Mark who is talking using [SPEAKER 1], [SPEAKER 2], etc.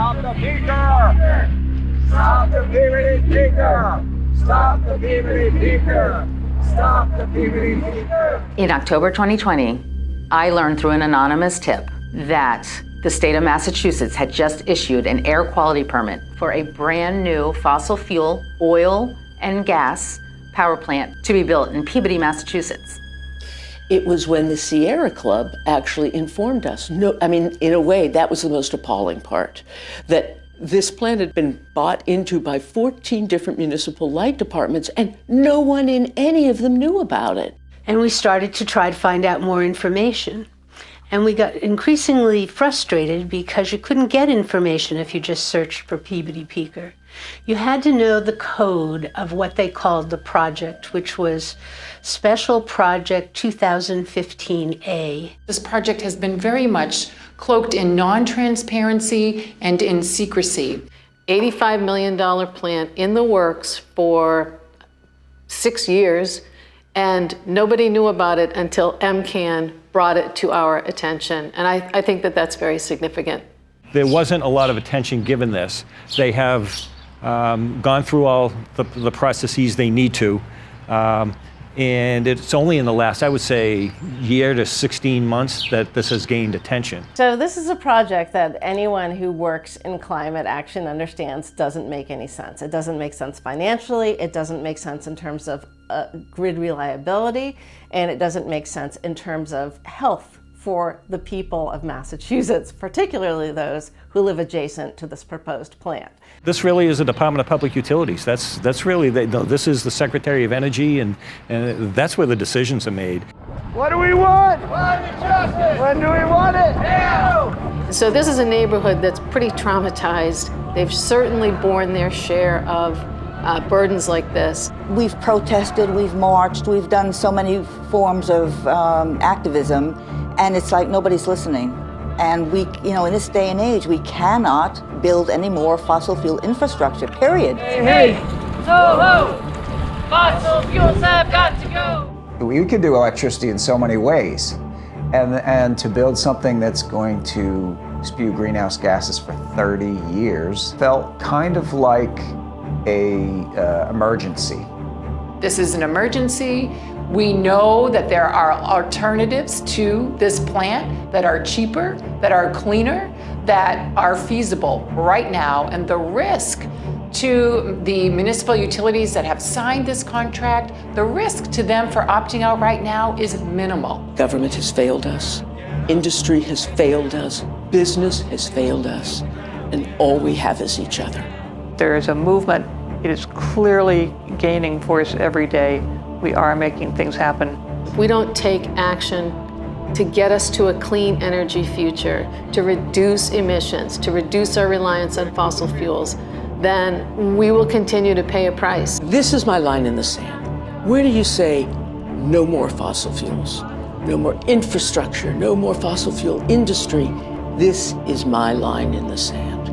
[SPEAKER 1] Stop the peaker! Stop the Peabody peaker! Stop the Peabody peaker! Stop the Peabody peaker!
[SPEAKER 2] In October 2020, I learned through an anonymous tip that the state of Massachusetts had just issued an air quality permit for a brand new fossil fuel, oil and gas power plant to be built in Peabody, Massachusetts.
[SPEAKER 3] It was when the Sierra Club actually informed us. No, I mean, in a way, that was the most appalling part, that this plant had been bought into by 14 different municipal light departments, and no one in any of them knew about it.
[SPEAKER 4] And we started to try to find out more information. And we got increasingly frustrated because you couldn't get information if you just searched for Peabody peaker. You had to know the code of what they called the project, which was Special Project 2015A.
[SPEAKER 5] This project has been very much cloaked in non-transparency and in secrecy. $85 million plant in the works for 6 years, and nobody knew about it until MCAN brought it to our attention. And I think that that's very significant.
[SPEAKER 6] There wasn't a lot of attention given this. They have gone through all the processes they need to. And it's only in the last, I would say, year to 16 months that this has gained attention.
[SPEAKER 7] So this is a project that anyone who works in climate action understands doesn't make any sense. It doesn't make sense financially, it doesn't make sense in terms of grid reliability, and it doesn't make sense in terms of health for the people of Massachusetts, particularly those who live adjacent to this proposed plant.
[SPEAKER 6] This really is a Department of Public Utilities. That's really, this is the Secretary of Energy, and that's where the decisions are made.
[SPEAKER 1] What do we want? Climate justice! When do we want it? Now!
[SPEAKER 5] So this is a neighborhood that's pretty traumatized. They've certainly borne their share of burdens like this.
[SPEAKER 8] We've protested, we've marched, we've done so many forms of activism, and it's like nobody's listening. And we, in this day and age, we cannot build any more fossil fuel infrastructure, period.
[SPEAKER 1] Hey! Ho, ho! Fossil fuels have got to go!
[SPEAKER 9] We could do electricity in so many ways. And to build something that's going to spew greenhouse gases for 30 years felt kind of like an emergency.
[SPEAKER 5] This is an emergency. We know that there are alternatives to this plant that are cheaper, that are cleaner, that are feasible right now, and the risk to the municipal utilities that have signed this contract, the risk to them for opting out right now is minimal.
[SPEAKER 3] Government has failed us, industry has failed us, business has failed us, and all we have is each other.
[SPEAKER 10] There is a movement. It is clearly gaining force every day. We are making things happen.
[SPEAKER 5] If we don't take action to get us to a clean energy future, to reduce emissions, to reduce our reliance on fossil fuels, then we will continue to pay a price.
[SPEAKER 3] This is my line in the sand. Where do you say no more fossil fuels, no more infrastructure, no more fossil fuel industry? This is my line in the sand.